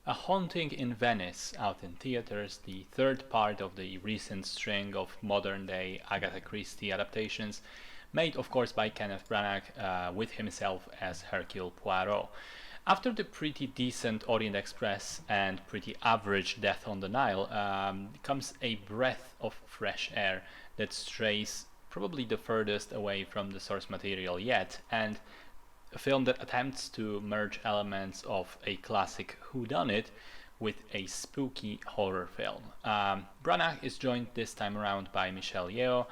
A Haunting in Venice, out in theaters, the third part of the recent string of modern day Agatha Christie adaptations, made of course by Kenneth Branagh, with himself as Hercule Poirot. After the pretty decent Orient Express and pretty average Death on the Nile, comes a breath of fresh air that strays probably the furthest away from the source material yet, and a film that attempts to merge elements of a classic whodunit with a spooky horror film. Branagh is joined this time around by Michelle Yeoh,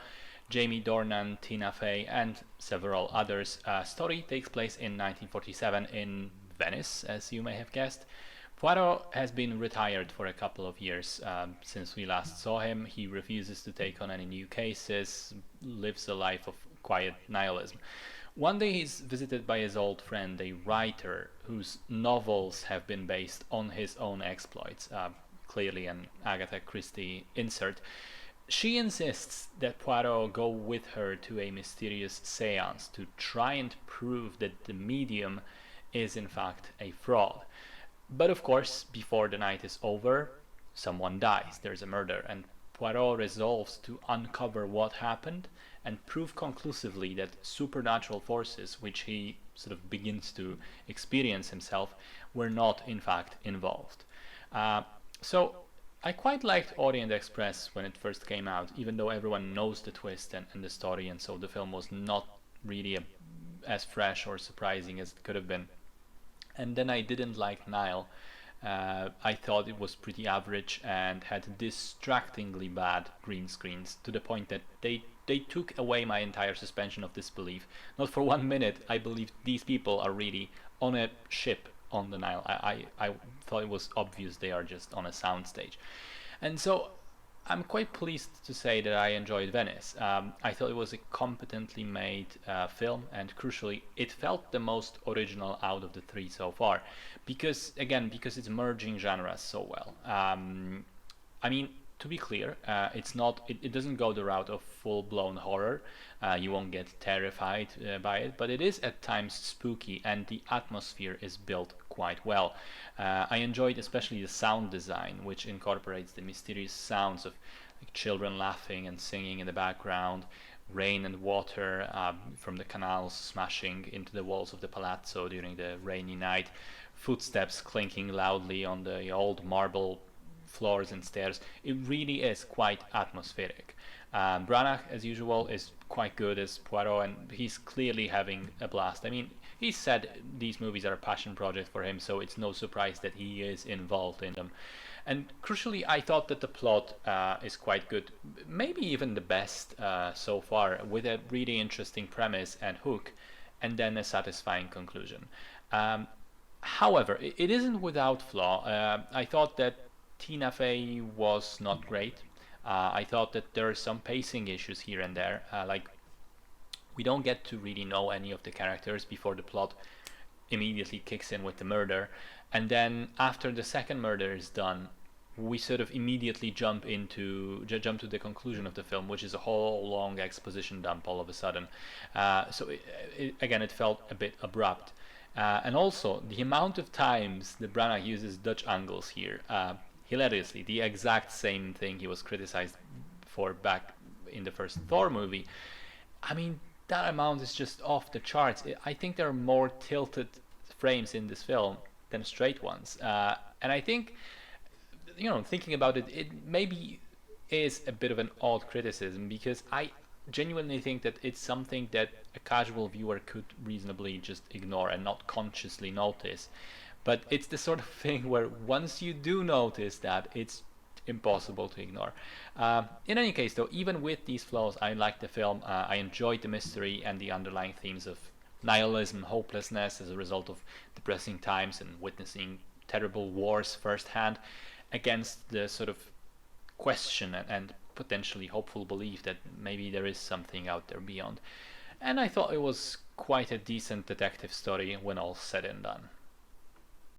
Jamie Dornan, Tina Fey, and several others. Story takes place in 1947 in Venice, as you may have guessed. Poirot has been retired for a couple of years since we last saw him. He refuses to take on any new cases, lives a life of quiet nihilism. One day he's visited by his old friend, a writer whose novels have been based on his own exploits, clearly an Agatha Christie insert. She insists that Poirot go with her to a mysterious seance to try and prove that the medium is in fact a fraud. But of course, before the night is over, someone dies, there's a murder, and Poirot resolves to uncover what happened and prove conclusively that supernatural forces, which he sort of begins to experience himself, were not in fact involved. So I quite liked Orient Express when it first came out, even though everyone knows the twist and the story, and so the film was not really as fresh or surprising as it could have been. And then I didn't like Nile. I thought it was pretty average and had distractingly bad green screens, to the point that they took away my entire suspension of disbelief. Not for 1 minute I believed these people are really on a ship on the Nile. I thought it was obvious they are just on a soundstage. And so I'm quite pleased to say that I enjoyed Venice. I thought it was a competently made film, and crucially, it felt the most original out of the three so far, because it's merging genres so well. I mean, to be clear, it doesn't go the route of full-blown horror. You won't get terrified by it, but it is at times spooky, and the atmosphere is built quite well. I enjoyed especially the sound design, which incorporates the mysterious sounds of like children laughing and singing in the background, rain and water from the canals smashing into the walls of the palazzo during the rainy night, footsteps clinking loudly on the old marble floors and stairs. It really is quite atmospheric. Branagh, as usual, is quite good as Poirot, and he's clearly having a blast. I mean, he said these movies are a passion project for him, so it's no surprise that he is involved in them. And crucially, I thought that the plot is quite good, maybe even the best so far, with a really interesting premise and hook, and then a satisfying conclusion. However, it isn't without flaw. I thought that Tina Fey was not great. I thought that there are some pacing issues here and there, like we don't get to really know any of the characters before the plot immediately kicks in with the murder, and then after the second murder is done, we sort of immediately jump to the conclusion of the film, which is a whole long exposition dump all of a sudden. So again, it felt a bit abrupt. And also, the amount of times that Branagh uses Dutch angles here, hilariously, the exact same thing he was criticized for back in the first Thor movie. I mean, that amount is just off the charts. I think there are more tilted frames in this film than straight ones. And I think, thinking about it, it maybe is a bit of an odd criticism, because I genuinely think that it's something that a casual viewer could reasonably just ignore and not consciously notice. But it's the sort of thing where once you do notice that, it's impossible to ignore. In any case, though, even with these flaws, I liked the film. I enjoyed the mystery and the underlying themes of nihilism, hopelessness as a result of depressing times and witnessing terrible wars firsthand, against the sort of question and potentially hopeful belief that maybe there is something out there beyond. And I thought it was quite a decent detective story when all's said and done.